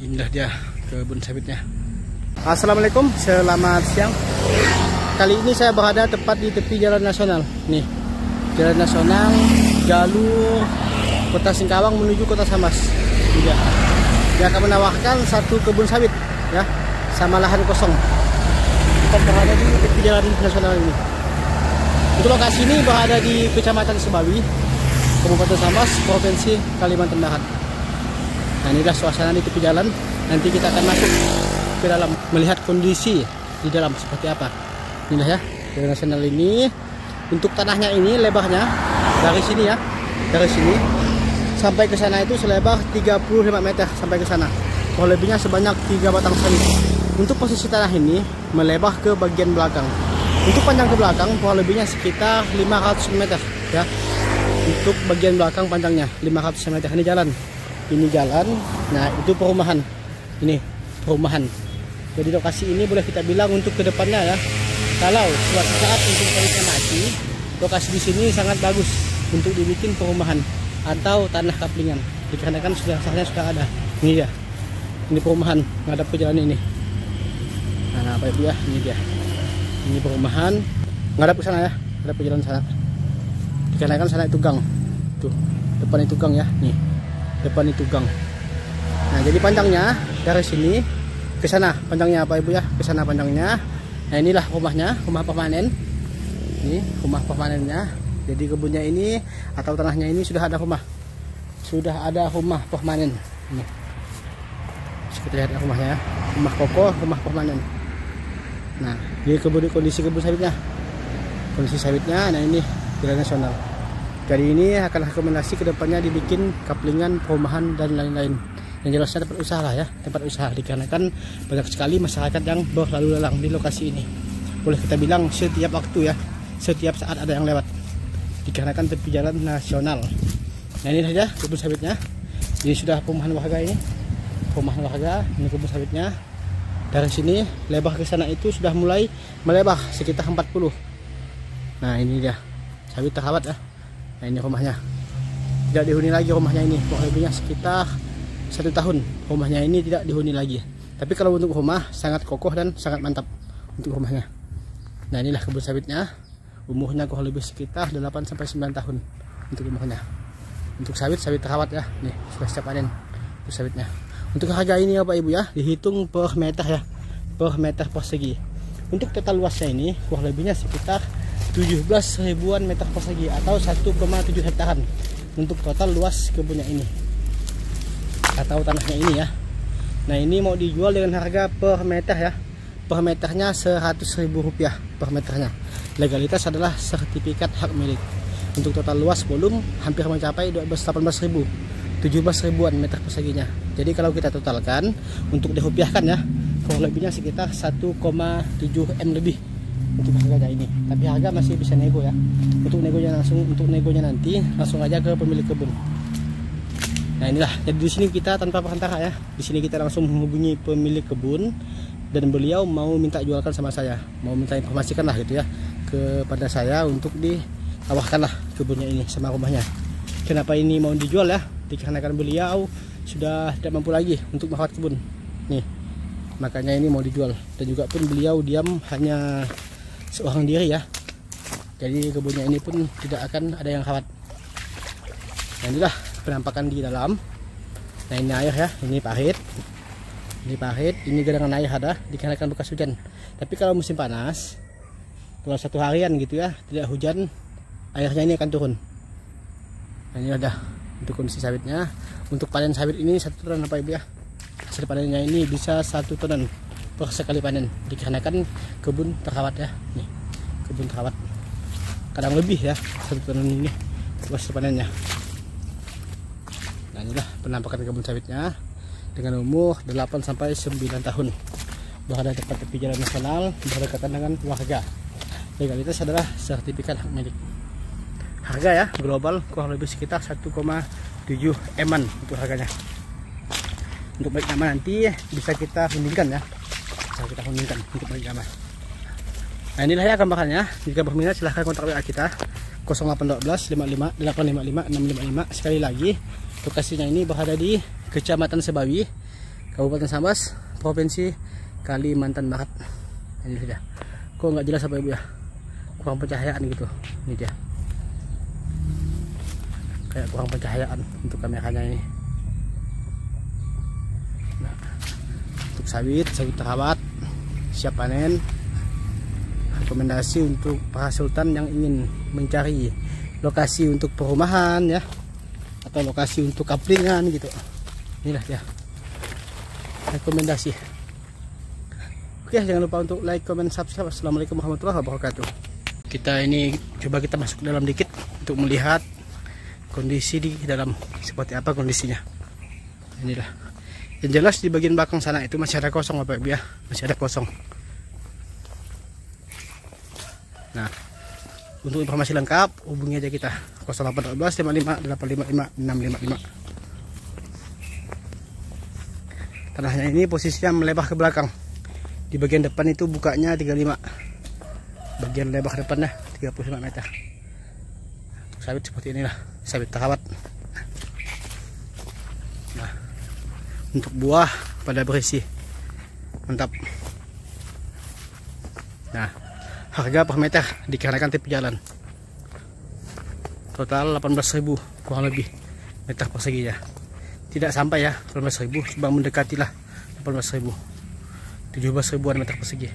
Inilah dia kebun sawitnya. Assalamualaikum, selamat siang. Kali ini saya berada tepat di tepi jalan nasional. Nih, jalan nasional jalur Kota Singkawang menuju Kota Sambas. Dia akan menawarkan satu kebun sawit ya, sama lahan kosong. Kita berada di tepi jalan nasional ini. Untuk lokasi ini berada di Kecamatan Sebawi, Kabupaten Sambas, Provinsi Kalimantan Barat. Nah, inilah suasana di tepi jalan. Nanti kita akan masuk ke dalam melihat kondisi di dalam seperti apa. Inilah ya, jalan nasional ini. Untuk tanahnya ini lebarnya dari sini ya, dari sini sampai ke sana itu selebar 35 meter sampai ke sana. Kurang lebihnya sebanyak 3 batang sawit. Untuk posisi tanah ini melebar ke bagian belakang. Untuk panjang ke belakang kurang lebihnya sekitar 500 meter ya. Untuk bagian belakang panjangnya 500 meter. Ini jalan. Ini jalan. Nah, itu perumahan. Ini perumahan. Jadi lokasi ini boleh kita bilang untuk kedepannya ya, kalau suatu saat untuk sawitnya mati, lokasi di sini sangat bagus untuk dibikin perumahan atau tanah kaplingan. Dikarenakan sahnya sudah ada. Ini ya, ini perumahan ngadap ke jalan ini. Nah, apa itu ya? Ini dia. Ini perumahan ngadap ke sana ya, ngadap ke jalan sana. Dikarenakan sana itu gang. Tuh, depan itu gang ya. Nih, depan itu gang. Nah, jadi panjangnya dari sini ke sana, panjangnya apa Ibu ya? Ke sana panjangnya. Nah, inilah rumahnya, rumah permanen. Ini rumah permanennya. Jadi kebunnya ini atau tanahnya ini sudah ada rumah. Sudah ada rumah permanen. Ini. Kita lihat rumahnya ya. Rumah kokoh, rumah permanen. Nah, ini kondisi kebun sawitnya. Kondisi sawitnya, nah ini jalan nasional. Jadi ini akan rekomendasi kedepannya dibikin kaplingan, perumahan dan lain-lain. Yang jelasnya tempat usaha lah ya, tempat usaha. Dikarenakan banyak sekali masyarakat yang berlalu lalang di lokasi ini. Boleh kita bilang setiap waktu ya, setiap saat ada yang lewat. Dikarenakan tepi jalan nasional. Nah, ini saja kebun sawitnya. Ini sudah perumahan warga ini. Perumahan warga, ini kebun sawitnya. Dari sini lebar ke sana itu sudah mulai melebar sekitar 40. Nah, ini dia sawit terawat ya. Nah, ini rumahnya. Tidak dihuni lagi rumahnya ini. Kurang lebihnya sekitar 1 tahun rumahnya ini tidak dihuni lagi. Tapi kalau untuk rumah sangat kokoh dan sangat mantap untuk rumahnya. Nah, inilah kebun sawitnya. Umurnya kurang lebih sekitar 8-9 tahun untuk umurnya. Untuk sawit terawat ya. Nih, sudah siap panen untuk sawitnya. Untuk harga ini Bapak Ibu ya, dihitung per meter ya. Per meter persegi. Untuk total luasnya ini kurang lebihnya sekitar 17 ribuan meter persegi atau 1,7 hektaran untuk total luas kebunnya ini atau tanahnya ini ya. Nah, ini mau dijual dengan harga per meter ya, per meternya Rp100.000 per meternya. Legalitas adalah sertifikat hak milik. Untuk total luas volume hampir mencapai 18 ribu, 17 ribuan meter perseginya. Jadi kalau kita totalkan untuk dirupiahkan ya, kurang lebihnya sekitar 1,7 M lebih untuk harganya ini. Tapi harga masih bisa nego ya. Untuk negonya nanti langsung aja ke pemilik kebun. Nah, inilah. Jadi di sini kita tanpa perantara ya. Di sini kita langsung menghubungi pemilik kebun dan beliau mau minta jualkan sama saya. Mau minta informasikan lah gitu ya kepada saya untuk ditawarkan lah kebunnya ini sama rumahnya. Kenapa ini mau dijual ya? Dikarenakan beliau sudah tidak mampu lagi untuk merawat kebun. Nih. Makanya ini mau dijual. Dan juga pun beliau diam hanya seorang diri ya. Jadi kebunnya ini pun tidak akan ada yang rawat. Nah, inilah penampakan di dalam. Nah, ini air ya, ini pahit. Ini pahit, ini genangan air ada dikarenakan bekas hujan. Tapi kalau musim panas, kalau 1 harian gitu ya, tidak hujan, airnya ini akan turun. Nah, ini ada untuk kondisi sawitnya. Untuk panen sawit ini 1 ton apa Ibu ya? Hasil panennya ini bisa 1 tonan per sekali panen. Dikarenakan kebun terawat ya. Nih, kebun terawat. Kadang lebih ya 1 tonan ini hasil panennya. Nah, inilah penampakan kebun sawitnya dengan umur 8-9 tahun. Berada tepat tepi jalan nasional, berdekatan dengan warga. Legalitas adalah sertifikat hak milik. Harga ya global kurang lebih sekitar 1,7 M-an untuk harganya. Untuk baik nama nanti bisa kita hundingkan ya. Bisa kita hundingkan untuk baik nama. Nah, inilah ya gambarannya. Jika berminat silahkan kontak WA kita 0812 55 855 655. Sekali lagi lokasinya ini berada di Kecamatan Sebawi, Kabupaten Sambas, Provinsi Kalimantan Barat. Ini sudah. Kok nggak jelas apa ibu ya? Kurang pencahayaan gitu. Ini dia. Kayak kurang pencahayaan untuk kameranya ini. Nah, untuk sawit terawat, siap panen. Rekomendasi untuk para sultan yang ingin mencari lokasi untuk perumahan ya, atau lokasi untuk kaplingan gitu. Inilah ya rekomendasi. Oke, jangan lupa untuk like, comment, subscribe. Assalamualaikum warahmatullahi wabarakatuh. Kita masuk dalam dikit untuk melihat kondisi di dalam seperti apa kondisinya. Inilah. Yang jelas di bagian belakang sana itu masih ada kosong Bapak Ibu ya, masih ada kosong. Nah, untuk informasi lengkap hubungi aja kita 0812 55 855 655. Tanahnya ini posisinya melebar ke belakang. Di bagian depan itu bukanya 35. Bagian lebar depannya 35 meter. Untuk sawit seperti inilah, sawit terawat. Nah, untuk buah pada berisi. Mantap. Nah, harga per meter dikarenakan tepi jalan. Total 18.000 kurang lebih meter persegi ya. Tidak sampai ya 18.000, cuma mendekatilah 18.000. 17 ribuan meter persegi.